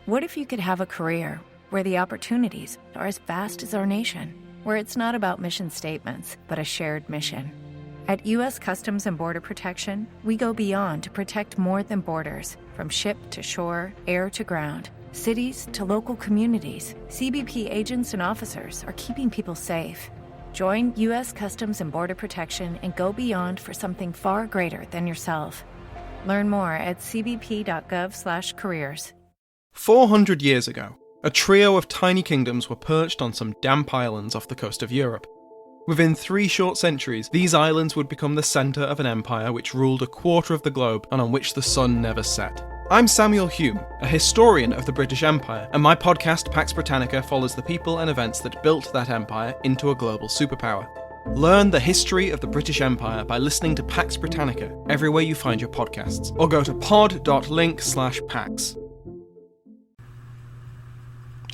What if you could have a career where the opportunities are as vast as our nation, where it's not about mission statements, but a shared mission? At U.S. Customs and Border Protection, we go beyond to protect more than borders. From ship to shore, air to ground, cities to local communities, CBP agents and officers are keeping people safe. Join U.S. Customs and Border Protection and go beyond for something far greater than yourself. Learn more at cbp.gov/careers. 400 years ago, a trio of tiny kingdoms were perched on some damp islands off the coast of Europe. Within 3 short centuries, these islands would become the centre of an empire which ruled a quarter of the globe and on which the sun never set. I'm Samuel Hume, a historian of the British Empire, and my podcast Pax Britannica follows the people and events that built that empire into a global superpower. Learn the history of the British Empire by listening to Pax Britannica everywhere you find your podcasts, or go to pod.link/pax.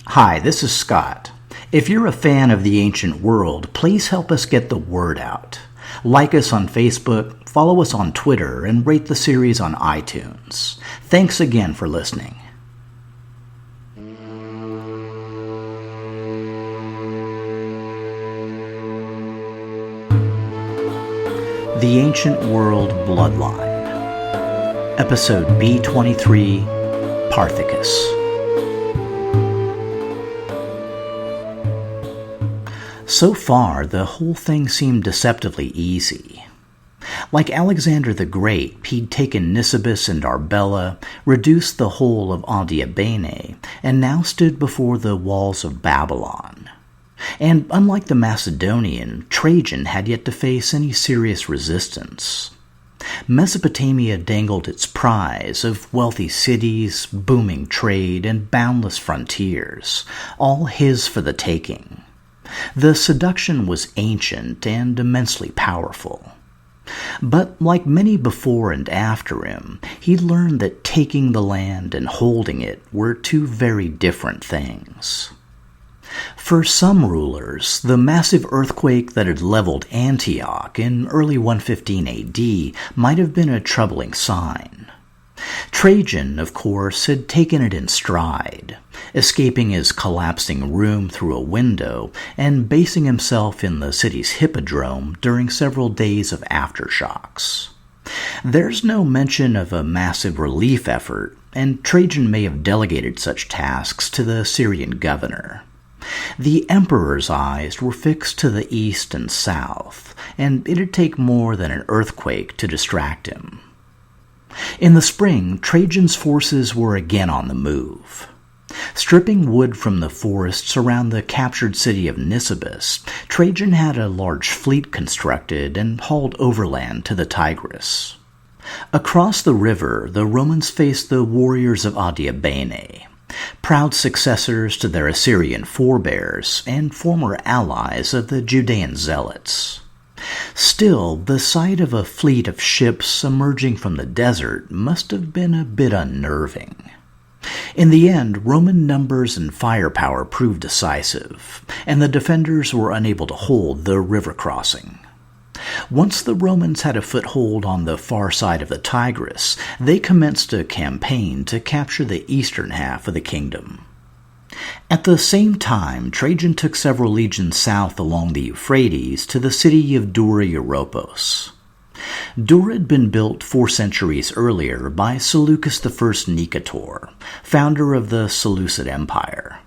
Hi, this is Scott. If you're a fan of the ancient world, please help us get the word out. Like us on Facebook, follow us on Twitter, and rate the series on iTunes. Thanks again for listening. The Ancient World Bloodline. Episode B23, Parthicus. So far, the whole thing seemed deceptively easy. Like Alexander the Great, he'd taken Nisibis and Arbela, reduced the whole of Adiabene, and now stood before the walls of Babylon. And unlike the Macedonian, Trajan had yet to face any serious resistance. Mesopotamia dangled its prize of wealthy cities, booming trade, and boundless frontiers, all his for the taking. The seduction was ancient and immensely powerful. But like many before and after him, he learned that taking the land and holding it were 2 very different things. For some rulers, the massive earthquake that had leveled Antioch in early 115 AD might have been a troubling sign. Trajan, of course, had taken it in stride, escaping his collapsing room through a window and basing himself in the city's hippodrome during several days of aftershocks. There's no mention of a massive relief effort, and Trajan may have delegated such tasks to the Syrian governor. The emperor's eyes were fixed to the east and south, and it'd take more than an earthquake to distract him. In the spring, Trajan's forces were again on the move. Stripping wood from the forests around the captured city of Nisibis, Trajan had a large fleet constructed and hauled overland to the Tigris. Across the river, the Romans faced the warriors of Adiabene, proud successors to their Assyrian forebears and former allies of the Judean zealots. Still, the sight of a fleet of ships emerging from the desert must have been a bit unnerving. In the end, Roman numbers and firepower proved decisive, and the defenders were unable to hold the river crossing. Once the Romans had a foothold on the far side of the Tigris, they commenced a campaign to capture the eastern half of the kingdom. At the same time, Trajan took several legions south along the Euphrates to the city of Dura Europos. Dura had been built 4 centuries earlier by Seleucus I Nicator, founder of the Seleucid Empire.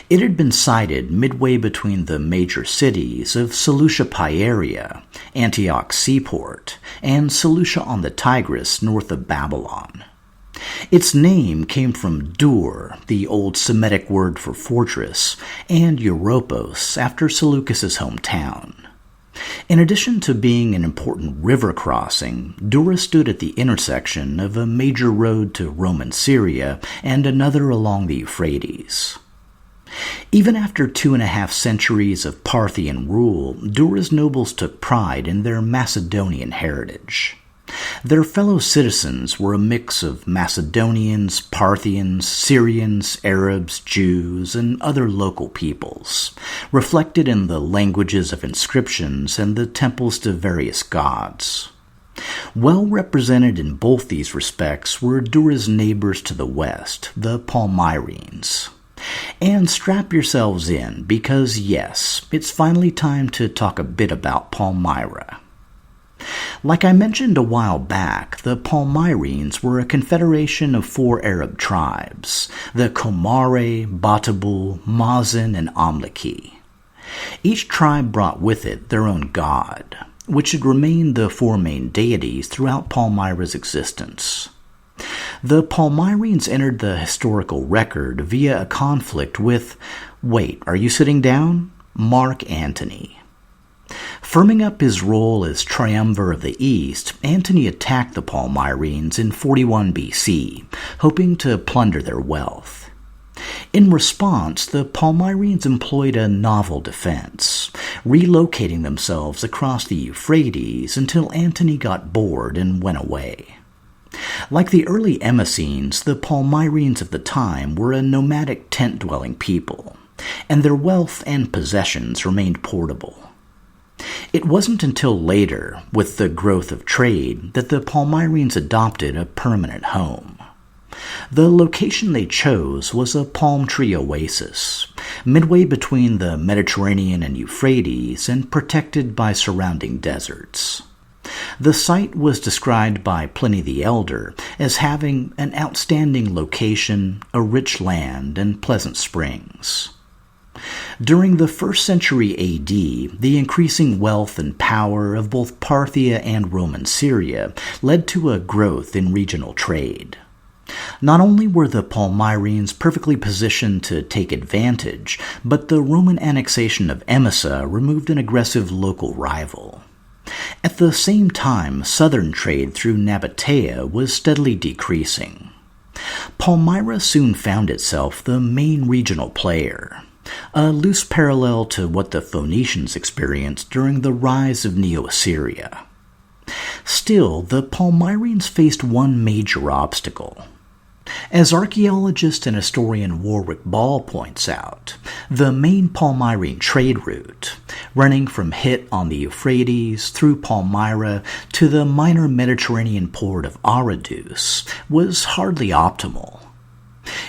It had been sited midway between the major cities of Seleucia Pieria, Antioch's seaport, and Seleucia on the Tigris north of Babylon. Its name came from Dur, the old Semitic word for fortress, and Europos, after Seleucus' hometown. In addition to being an important river crossing, Dura stood at the intersection of a major road to Roman Syria and another along the Euphrates. Even after 2.5 centuries of Parthian rule, Dura's nobles took pride in their Macedonian heritage. Their fellow citizens were a mix of Macedonians, Parthians, Syrians, Arabs, Jews, and other local peoples, reflected in the languages of inscriptions and the temples to various gods. Well represented in both these respects were Dura's neighbors to the west, the Palmyrenes. And strap yourselves in, because yes, it's finally time to talk a bit about Palmyra. Like I mentioned a while back, the Palmyrenes were a confederation of 4 Arab tribes, the Komare, Batabul, Mazin, and Amlaki. Each tribe brought with it their own god, which had remained the 4 main deities throughout Palmyra's existence. The Palmyrenes entered the historical record via a conflict with, wait, are you sitting down? Mark Antony. Firming up his role as triumvir of the East, Antony attacked the Palmyrenes in 41 BC, hoping to plunder their wealth. In response, the Palmyrenes employed a novel defense, relocating themselves across the Euphrates until Antony got bored and went away. Like the early Emessenes, the Palmyrenes of the time were a nomadic tent-dwelling people, and their wealth and possessions remained portable. It wasn't until later, with the growth of trade, that the Palmyrenes adopted a permanent home. The location they chose was a palm tree oasis, midway between the Mediterranean and Euphrates and protected by surrounding deserts. The site was described by Pliny the Elder as having an outstanding location, a rich land, and pleasant springs. During the 1st century AD, the increasing wealth and power of both Parthia and Roman Syria led to a growth in regional trade. Not only were the Palmyrenes perfectly positioned to take advantage, but the Roman annexation of Emesa removed an aggressive local rival. At the same time, southern trade through Nabatea was steadily decreasing. Palmyra soon found itself the main regional player, a loose parallel to what the Phoenicians experienced during the rise of Neo-Assyria. Still, the Palmyrenes faced one major obstacle. As archaeologist and historian Warwick Ball points out, the main Palmyrene trade route, running from Hit on the Euphrates through Palmyra to the minor Mediterranean port of Aradus, was hardly optimal.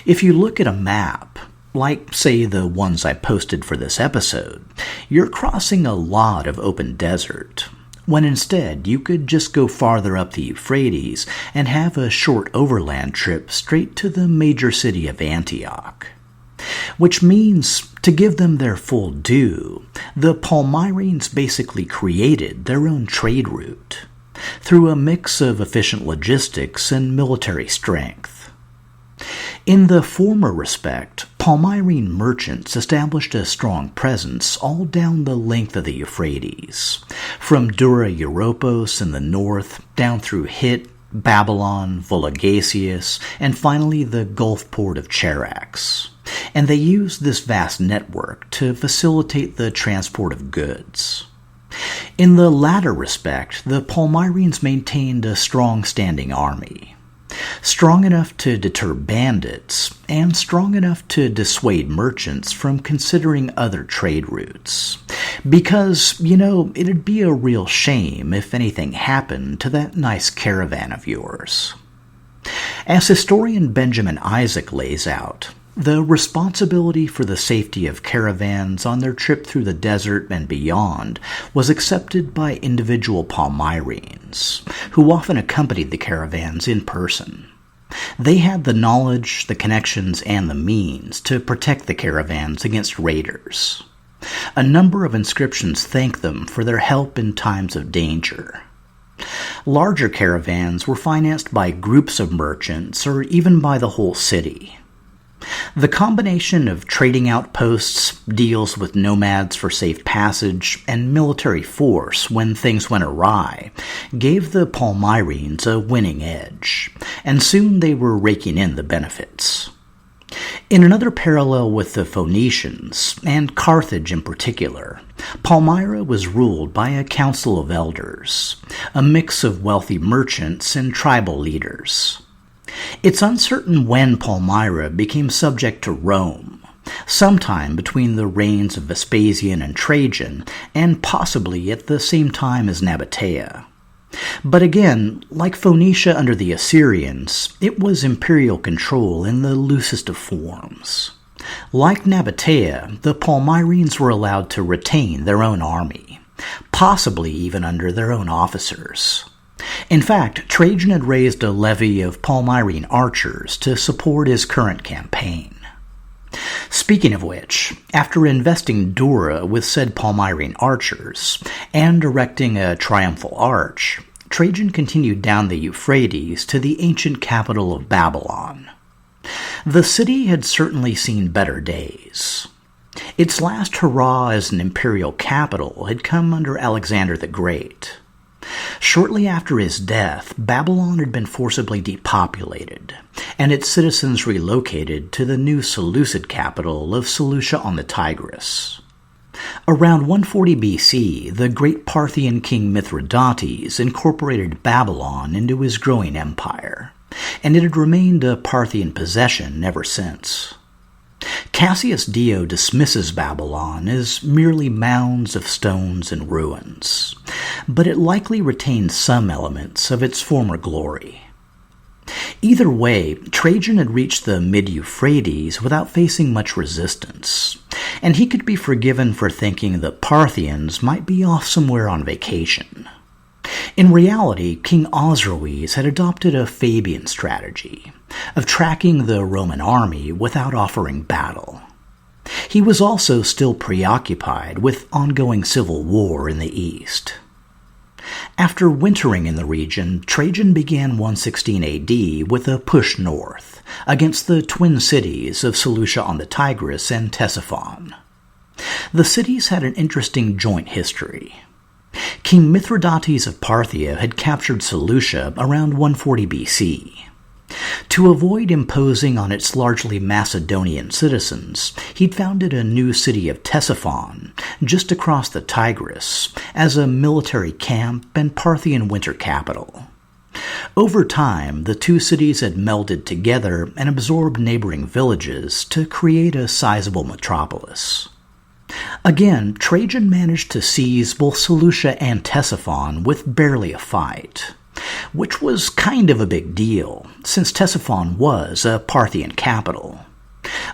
If you look at a map, like, say, the ones I posted for this episode, you're crossing a lot of open desert, when instead you could just go farther up the Euphrates and have a short overland trip straight to the major city of Antioch. Which means, to give them their full due, the Palmyrenes basically created their own trade route, through a mix of efficient logistics and military strength. In the former respect, Palmyrene merchants established a strong presence all down the length of the Euphrates, from Dura Europos in the north, down through Hit, Babylon, Vologaseus, and finally the Gulf port of Charax. And they used this vast network to facilitate the transport of goods. In the latter respect, the Palmyrenes maintained a strong standing army, strong enough to deter bandits, and strong enough to dissuade merchants from considering other trade routes. Because, it'd be a real shame if anything happened to that nice caravan of yours. As historian Benjamin Isaac lays out, the responsibility for the safety of caravans on their trip through the desert and beyond was accepted by individual Palmyrenes, who often accompanied the caravans in person. They had the knowledge, the connections, and the means to protect the caravans against raiders. A number of inscriptions thank them for their help in times of danger. Larger caravans were financed by groups of merchants or even by the whole city. The combination of trading outposts, deals with nomads for safe passage, and military force when things went awry gave the Palmyrenes a winning edge, and soon they were raking in the benefits. In another parallel with the Phoenicians, and Carthage in particular, Palmyra was ruled by a council of elders, a mix of wealthy merchants and tribal leaders. It's uncertain when Palmyra became subject to Rome, sometime between the reigns of Vespasian and Trajan, and possibly at the same time as Nabatea. But again, like Phoenicia under the Assyrians, it was imperial control in the loosest of forms. Like Nabatea, the Palmyrene were allowed to retain their own army, possibly even under their own officers. In fact, Trajan had raised a levy of Palmyrene archers to support his current campaign. Speaking of which, after investing Dura with said Palmyrene archers and erecting a triumphal arch, Trajan continued down the Euphrates to the ancient capital of Babylon. The city had certainly seen better days. Its last hurrah as an imperial capital had come under Alexander the Great. Shortly after his death, Babylon had been forcibly depopulated, and its citizens relocated to the new Seleucid capital of Seleucia on the Tigris. Around 140 BC, the great Parthian king Mithridates incorporated Babylon into his growing empire, and it had remained a Parthian possession ever since. Cassius Dio dismisses Babylon as merely mounds of stones and ruins, but it likely retains some elements of its former glory. Either way, Trajan had reached the mid-Euphrates without facing much resistance, and he could be forgiven for thinking the Parthians might be off somewhere on vacation. In reality, King Osroes had adopted a Fabian strategy of tracking the Roman army without offering battle. He was also still preoccupied with ongoing civil war in the east. After wintering in the region, Trajan began 116 AD with a push north against the twin cities of Seleucia on the Tigris and Ctesiphon. The cities had an interesting joint history. King Mithridates of Parthia had captured Seleucia around 140 BC. To avoid imposing on its largely Macedonian citizens, he'd founded a new city of Ctesiphon, just across the Tigris, as a military camp and Parthian winter capital. Over time, the two cities had melded together and absorbed neighboring villages to create a sizable metropolis. Again, Trajan managed to seize both Seleucia and Ctesiphon with barely a fight, which was kind of a big deal, since Ctesiphon was a Parthian capital.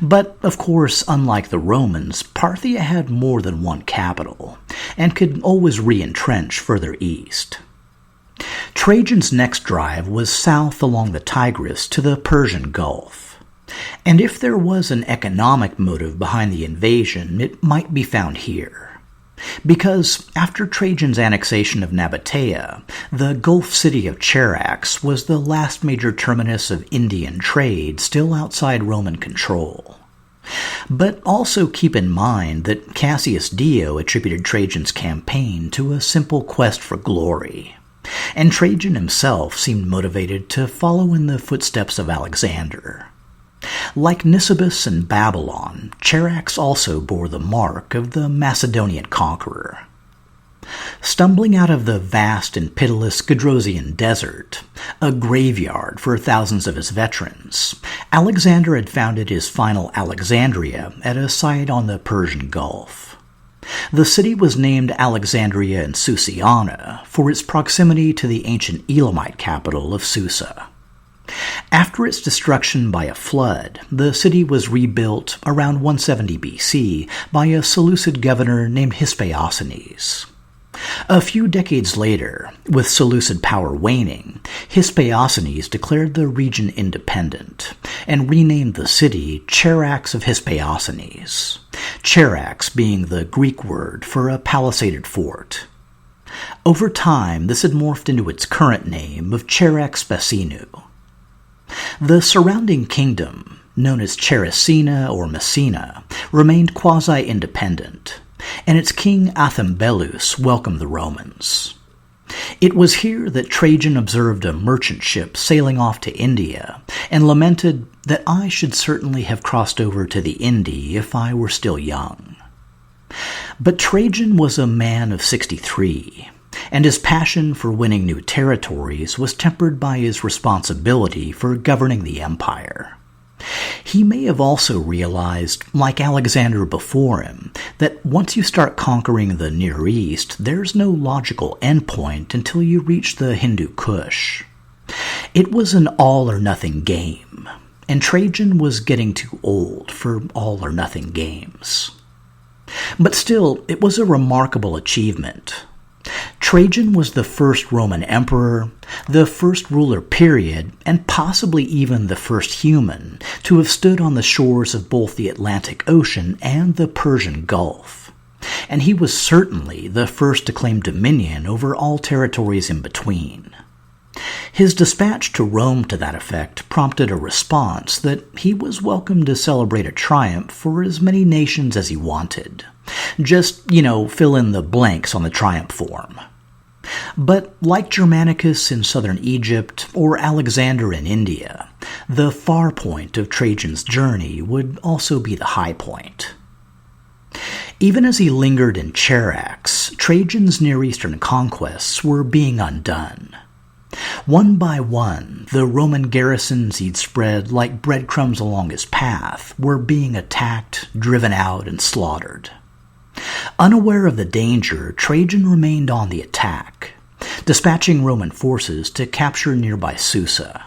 But, of course, unlike the Romans, Parthia had more than one capital, and could always re-entrench further east. Trajan's next drive was south along the Tigris to the Persian Gulf. And if there was an economic motive behind the invasion, it might be found here. Because after Trajan's annexation of Nabatea, the Gulf city of Charax was the last major terminus of Indian trade still outside Roman control. But also keep in mind that Cassius Dio attributed Trajan's campaign to a simple quest for glory, and Trajan himself seemed motivated to follow in the footsteps of Alexander. Like Nisibis and Babylon, Charax also bore the mark of the Macedonian conqueror. Stumbling out of the vast and pitiless Gedrosian desert, a graveyard for thousands of his veterans, Alexander had founded his final Alexandria at a site on the Persian Gulf. The city was named Alexandria in Susiana for its proximity to the ancient Elamite capital of Susa. After its destruction by a flood, the city was rebuilt around 170 BC by a Seleucid governor named Hyspaosines. A few decades later, with Seleucid power waning, Hyspaosines declared the region independent and renamed the city Charax of Hyspaosines, Charax being the Greek word for a palisaded fort. Over time, this had morphed into its current name of Charax Spasinu. The surrounding kingdom, known as Characina or Messina, remained quasi-independent, and its king Athembelus welcomed the Romans. It was here that Trajan observed a merchant ship sailing off to India and lamented that I should certainly have crossed over to the Indi if I were still young. But Trajan was a man of 63, and his passion for winning new territories was tempered by his responsibility for governing the empire. He may have also realized, like Alexander before him, that once you start conquering the Near East, there's no logical endpoint until you reach the Hindu Kush. It was an all-or-nothing game, and Trajan was getting too old for all-or-nothing games. But still, it was a remarkable achievement. Trajan was the first Roman emperor, the first ruler period, and possibly even the first human to have stood on the shores of both the Atlantic Ocean and the Persian Gulf. And he was certainly the first to claim dominion over all territories in between. His dispatch to Rome to that effect prompted a response that he was welcome to celebrate a triumph for as many nations as he wanted. Just, fill in the blanks on the triumph form. But like Germanicus in southern Egypt or Alexander in India, the far point of Trajan's journey would also be the high point. Even as he lingered in Charax, Trajan's Near Eastern conquests were being undone. One by one, the Roman garrisons he'd spread like breadcrumbs along his path were being attacked, driven out, and slaughtered. Unaware of the danger, Trajan remained on the attack, dispatching Roman forces to capture nearby Susa.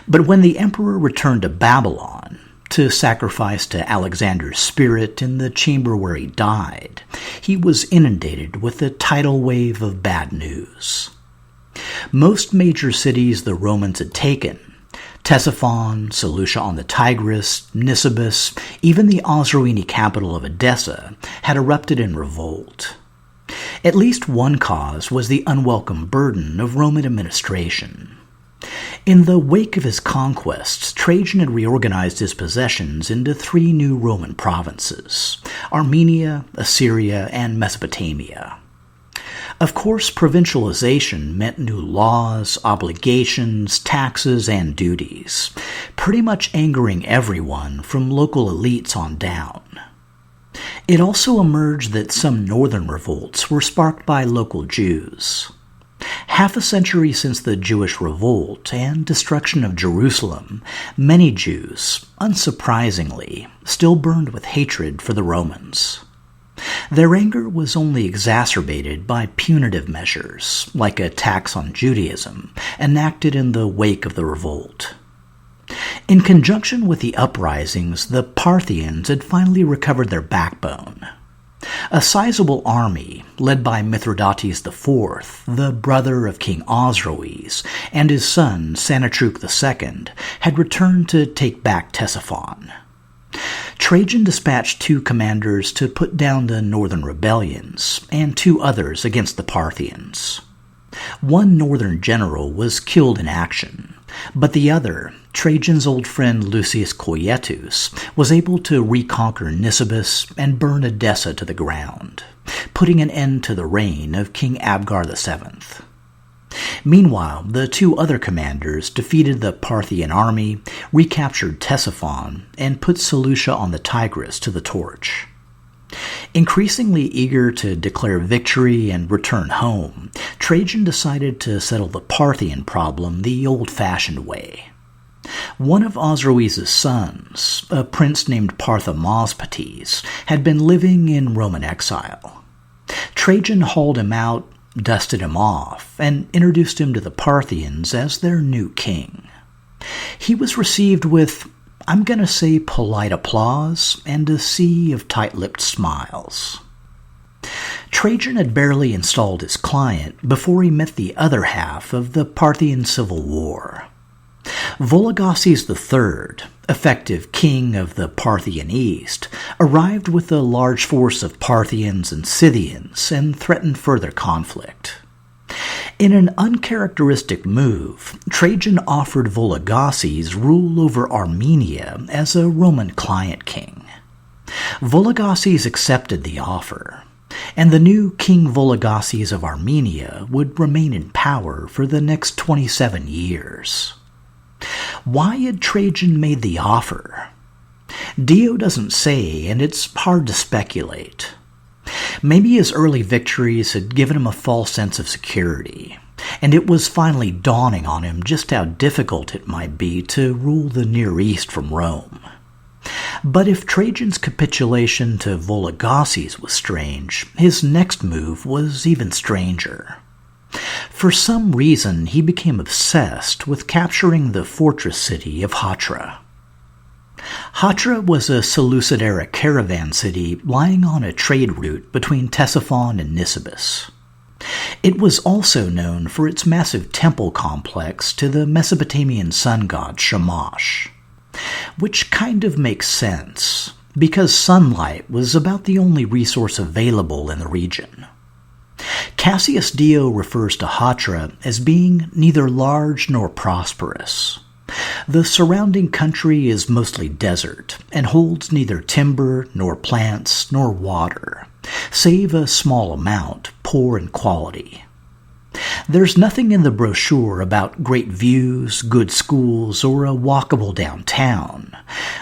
But when the emperor returned to Babylon, to sacrifice to Alexander's spirit in the chamber where he died, he was inundated with a tidal wave of bad news. Most major cities the Romans had taken, Ctesiphon, Seleucia on the Tigris, Nisibis, even the Osroene capital of Edessa, had erupted in revolt. At least one cause was the unwelcome burden of Roman administration. In the wake of his conquests, Trajan had reorganized his possessions into 3 new Roman provinces: Armenia, Assyria, and Mesopotamia. Of course, provincialization meant new laws, obligations, taxes, and duties, pretty much angering everyone from local elites on down. It also emerged that some northern revolts were sparked by local Jews. Half a century since the Jewish revolt and destruction of Jerusalem, many Jews, unsurprisingly, still burned with hatred for the Romans. Their anger was only exacerbated by punitive measures, like a tax on Judaism, enacted in the wake of the revolt. In conjunction with the uprisings, the Parthians had finally recovered their backbone. A sizable army, led by Mithridates IV, the brother of King Osroes, and his son Sennacherib II, had returned to take back Ctesiphon. Trajan dispatched 2 commanders to put down the northern rebellions, and 2 others against the Parthians. One northern general was killed in action, but the other, Trajan's old friend Lucius Coietus, was able to reconquer Nisibis and burn Edessa to the ground, putting an end to the reign of King Abgar VII. Meanwhile, the 2 other commanders defeated the Parthian army, recaptured Ctesiphon, and put Seleucia on the Tigris to the torch. Increasingly eager to declare victory and return home, Trajan decided to settle the Parthian problem the old-fashioned way. One of Osroes' sons, a prince named Parthamospates, had been living in Roman exile. Trajan hauled him out, dusted him off, and introduced him to the Parthians as their new king. He was received with, I'm going to say, polite applause and a sea of tight-lipped smiles. Trajan had barely installed his client before he met the other half of the Parthian Civil War. Vologases III, effective king of the Parthian East, arrived with a large force of Parthians and Scythians and threatened further conflict. In an uncharacteristic move, Trajan offered Vologases rule over Armenia as a Roman client king. Vologases accepted the offer, and the new King Vologases of Armenia would remain in power for the next 27 years. Why had Trajan made the offer? Dio doesn't say, and it's hard to speculate. Maybe his early victories had given him a false sense of security, and it was finally dawning on him just how difficult it might be to rule the Near East from Rome. But if Trajan's capitulation to Vologases was strange, his next move was even stranger. For some reason, he became obsessed with capturing the fortress city of Hatra. Hatra was a Seleucid-era caravan city lying on a trade route between Ctesiphon and Nisibis. It was also known for its massive temple complex to the Mesopotamian sun god Shamash, which kind of makes sense, because sunlight was about the only resource available in the region. Cassius Dio refers to Hatra as being neither large nor prosperous. The surrounding country is mostly desert and holds neither timber nor plants nor water, save a small amount, poor in quality. There's nothing in the brochure about great views, good schools, or a walkable downtown,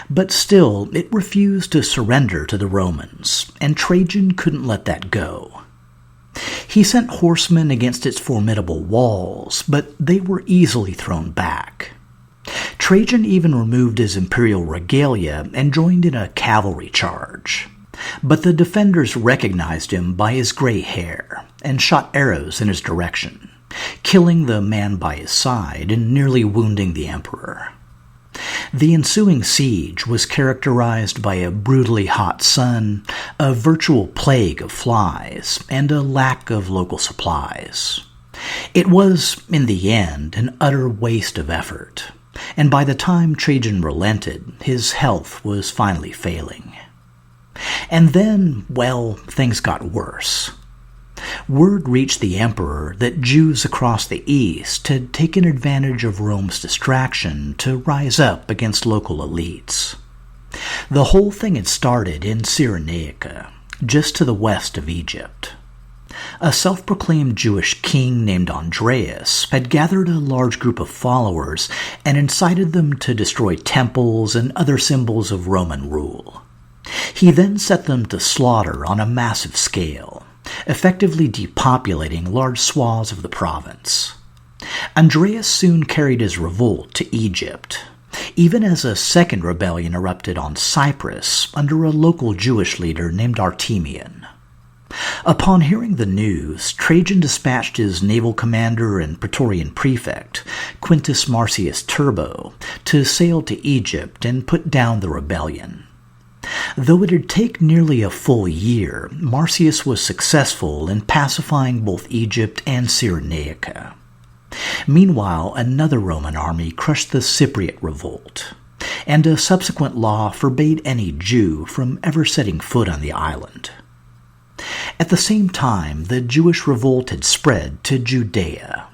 but still it refused to surrender to the Romans, and Trajan couldn't let that go. He sent horsemen against its formidable walls, but they were easily thrown back. Trajan even removed his imperial regalia and joined in a cavalry charge. But the defenders recognized him by his gray hair and shot arrows in his direction, killing the man by his side and nearly wounding the emperor. The ensuing siege was characterized by a brutally hot sun, a virtual plague of flies, and a lack of local supplies. It was, in the end, an utter waste of effort, and by the time Trajan relented, his health was finally failing. And then, well, things got worse. Word reached the emperor that Jews across the east had taken advantage of Rome's distraction to rise up against local elites. The whole thing had started in Cyrenaica, just to the west of Egypt. A self-proclaimed Jewish king named Andreas had gathered a large group of followers and incited them to destroy temples and other symbols of Roman rule. He then set them to slaughter on a massive scale, effectively depopulating large swaths of the province. Andreas soon carried his revolt to Egypt, even as a second rebellion erupted on Cyprus under a local Jewish leader named Artemion. Upon hearing the news, Trajan dispatched his naval commander and praetorian prefect, Quintus Marcius Turbo, to sail to Egypt and put down the rebellion. Though it had taken nearly a full year, Marcius was successful in pacifying both Egypt and Cyrenaica. Meanwhile, another Roman army crushed the Cypriot revolt, and a subsequent law forbade any Jew from ever setting foot on the island. At the same time, the Jewish revolt had spread to Judea,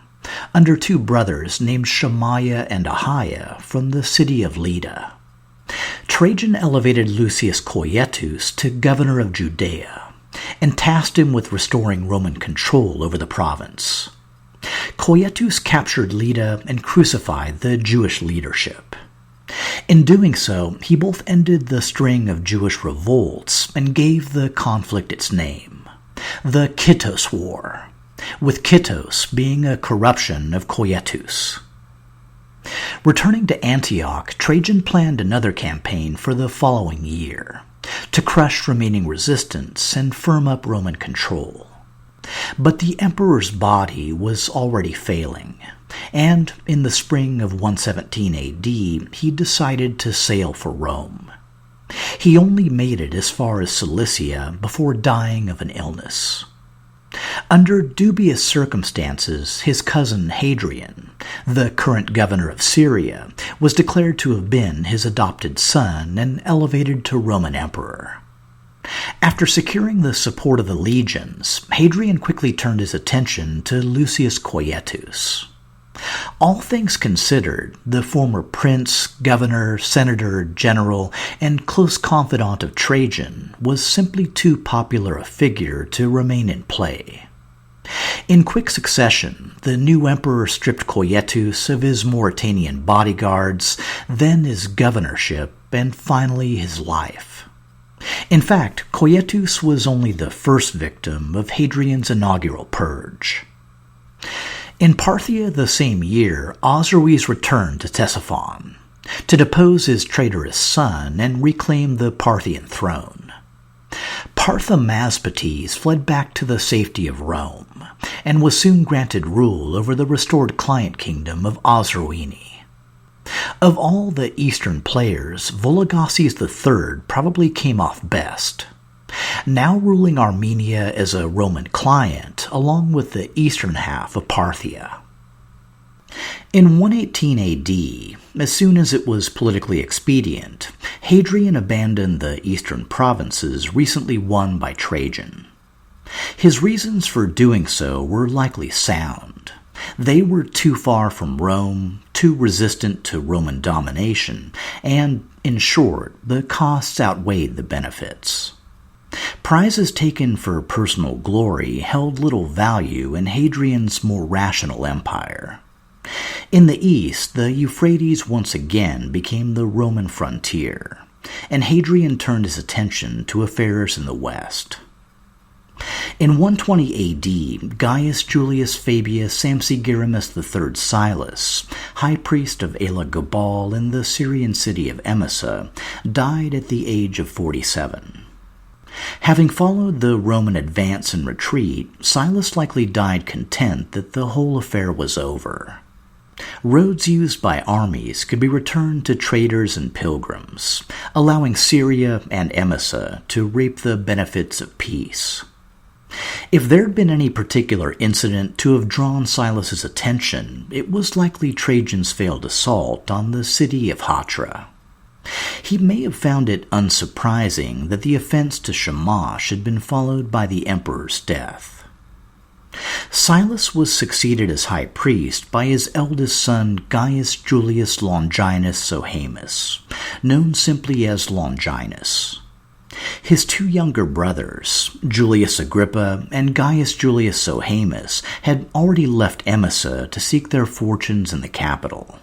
under two brothers named Shemaiah and Ahiah from the city of Lydda. Trajan elevated Lucius Coietus to governor of Judea, and tasked him with restoring Roman control over the province. Coietus captured Lydda and crucified the Jewish leadership. In doing so, he both ended the string of Jewish revolts and gave the conflict its name, the Kittos War, with Kittos being a corruption of Coietus. Returning to Antioch, Trajan planned another campaign for the following year, to crush remaining resistance and firm up Roman control. But the emperor's body was already failing, and in the spring of 117 AD, he decided to sail for Rome. He only made it as far as Cilicia before dying of an illness. Under dubious circumstances, his cousin Hadrian, the current governor of Syria, was declared to have been his adopted son and elevated to Roman emperor. After securing the support of the legions, Hadrian quickly turned his attention to Lucius Coietus. All things considered, the former prince, governor, senator, general, and close confidant of Trajan was simply too popular a figure to remain in play. In quick succession, the new emperor stripped Coietus of his Mauritanian bodyguards, then his governorship, and finally his life. In fact, Coietus was only the first victim of Hadrian's inaugural purge. In Parthia the same year, Osroes returned to Ctesiphon to depose his traitorous son and reclaim the Parthian throne. Parthamaspates fled back to the safety of Rome and was soon granted rule over the restored client kingdom of Osroene. Of all the eastern players, Vologases III probably came off best, now ruling Armenia as a Roman client along with the eastern half of Parthia. In 118 AD, as soon as it was politically expedient, Hadrian abandoned the eastern provinces recently won by Trajan. His reasons for doing so were likely sound. They were too far from Rome, too resistant to Roman domination, and, in short, the costs outweighed the benefits. Prizes taken for personal glory held little value in Hadrian's more rational empire. In the east, the Euphrates once again became the Roman frontier, and Hadrian turned his attention to affairs in the west. In 120 AD, Gaius Julius Fabius Sampsigirimus III Silas, high priest of Elagabal in the Syrian city of Emesa, died at the age of 47. Having followed the Roman advance and retreat, Silas likely died content that the whole affair was over. Roads used by armies could be returned to traders and pilgrims, allowing Syria and Emesa to reap the benefits of peace. If there had been any particular incident to have drawn Silas's attention, it was likely Trajan's failed assault on the city of Hatra. He may have found it unsurprising that the offense to Shamash had been followed by the emperor's death. Silas was succeeded as high priest by his eldest son Gaius Julius Longinus Sohaemus, known simply as Longinus. His two younger brothers, Julius Agrippa and Gaius Julius Sohaemus, had already left Emesa to seek their fortunes in the capital.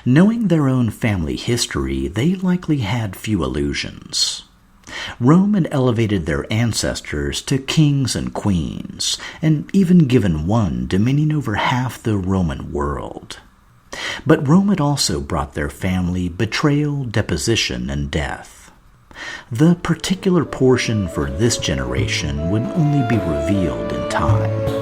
Knowing their own family history, they likely had few illusions. Rome had elevated their ancestors to kings and queens, and even given one dominion over half the Roman world. But Rome had also brought their family betrayal, deposition, and death. The particular portion for this generation would only be revealed in time.